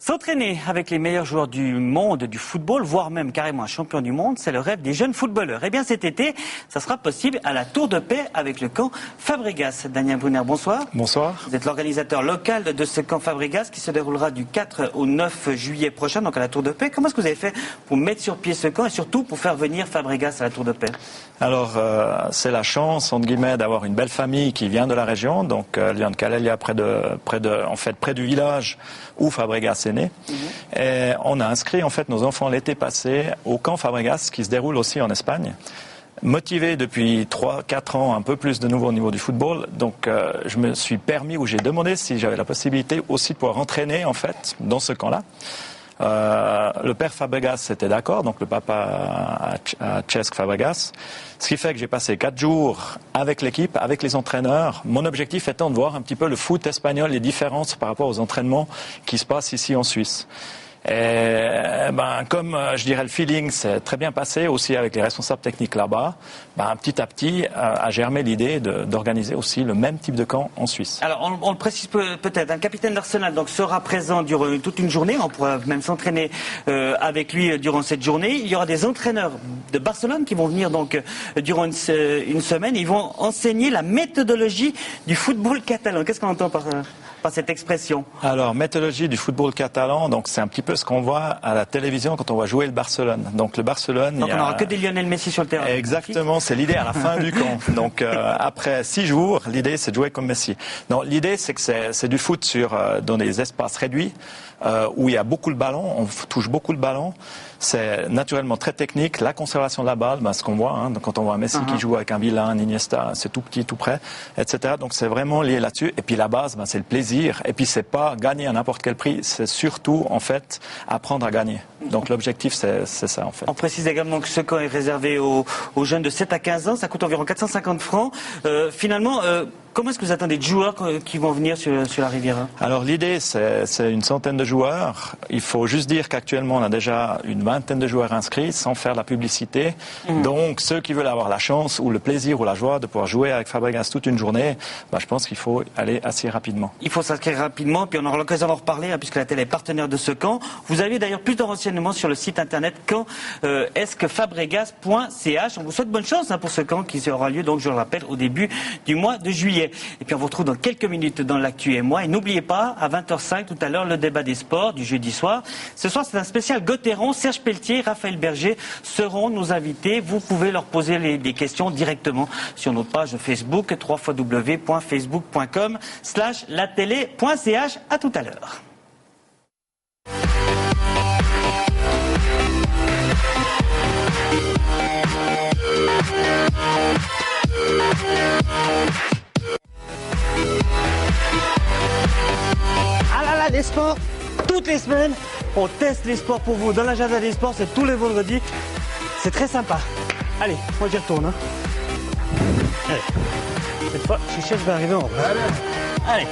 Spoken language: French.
S'entraîner avec les meilleurs joueurs du monde du football, voire même carrément un champion du monde, c'est le rêve des jeunes footballeurs. Eh bien cet été, ça sera possible à la Tour de Paix avec le camp Fabregas. Daniel Brunner, bonsoir. Bonsoir. Vous êtes l'organisateur local de ce camp Fabregas qui se déroulera du 4 au 9 juillet prochain, donc à la Tour de Paix. Comment est-ce que vous avez fait pour mettre sur pied ce camp et surtout pour faire venir Fabregas à la Tour de Paix? Alors, c'est la chance, entre guillemets, d'avoir une belle famille qui vient de la région, donc Lyon de Calais, près du village où Fabregas est né. Et on a inscrit en fait nos enfants l'été passé au camp Fabregas qui se déroule aussi en Espagne. Motivé depuis 3-4 ans, un peu plus de nouveau au niveau du football, donc je me suis permis ou j'ai demandé si j'avais la possibilité aussi de pouvoir entraîner en fait dans ce camp-là. Le père Fabregas était d'accord, donc le papa à Cesc Fabregas. Ce qui fait que j'ai passé 4 jours avec l'équipe, avec les entraîneurs. Mon objectif étant de voir un petit peu le foot espagnol, les différences par rapport aux entraînements qui se passent ici en Suisse. Et comme je dirais le feeling s'est très bien passé aussi avec les responsables techniques là-bas, petit à petit a germé l'idée d'organiser aussi le même type de camp en Suisse. Alors on le précise peut-être, un capitaine d'Arsenal donc sera présent durant toute une journée, on pourra même s'entraîner avec lui durant cette journée. Il y aura des entraîneurs de Barcelone qui vont venir donc durant une semaine, ils vont enseigner la méthodologie du football catalan. Qu'est-ce qu'on entend par cette expression? Alors, méthodologie du football catalan, donc c'est un petit peu ce qu'on voit à la télévision quand on va jouer le Barcelone. Donc le Barcelone, donc on n'aura que des Lionel Messi sur le terrain. Exactement, c'est l'idée à la fin du camp. Donc après 6 jours, l'idée c'est de jouer comme Messi. Non, l'idée c'est que c'est du foot dans des espaces réduits où il y a beaucoup le ballon, on touche beaucoup le ballon. C'est naturellement très technique. La conservation de la balle, ce qu'on voit, donc quand on voit un Messi qui joue avec un Villa, un Iniesta, c'est tout petit, tout près, etc. Donc c'est vraiment lié là-dessus. Et puis la base, c'est le plaisir. Et puis c'est pas gagner à n'importe quel prix, c'est surtout en fait apprendre à gagner. Donc l'objectif c'est ça en fait. On précise également que ce camp est réservé aux jeunes de 7 à 15 ans. Ça coûte environ 450 francs. Finalement, comment est-ce que vous attendez de joueurs qui vont venir sur la Riviera? Alors l'idée c'est une centaine de joueurs. Il faut juste dire qu'actuellement on a déjà une vingtaine de joueurs inscrits sans faire de la publicité. Donc ceux qui veulent avoir la chance ou le plaisir ou la joie de pouvoir jouer avec Fabregas toute une journée, je pense qu'il faut aller assez rapidement. Il faut s'inscrire rapidement, puis on aura l'occasion d'en reparler puisque la télé est partenaire de ce camp. Vous avez d'ailleurs plus de renseignements sur le site internet camp-fabregas.ch. On vous souhaite bonne chance pour ce camp qui aura lieu, donc je le rappelle, au début du mois de juillet. Et puis on vous retrouve dans quelques minutes dans l'actu et moi. Et n'oubliez pas, à 20h05 tout à l'heure, le débat des sports du jeudi soir. Ce soir, c'est un spécial Gauthieron. Serge Pelletier, Raphaël Berger seront nos invités. Vous pouvez leur poser des questions directement sur notre page Facebook, www.facebook.com/latélé.ch. À tout à l'heure. Ah là là, les sports, toutes les semaines, on teste les sports pour vous. Dans l'agenda des sports, c'est tous les vendredis. C'est très sympa. Allez, moi j'y retourne. Allez, cette fois, je vais arriver en haut. Allez.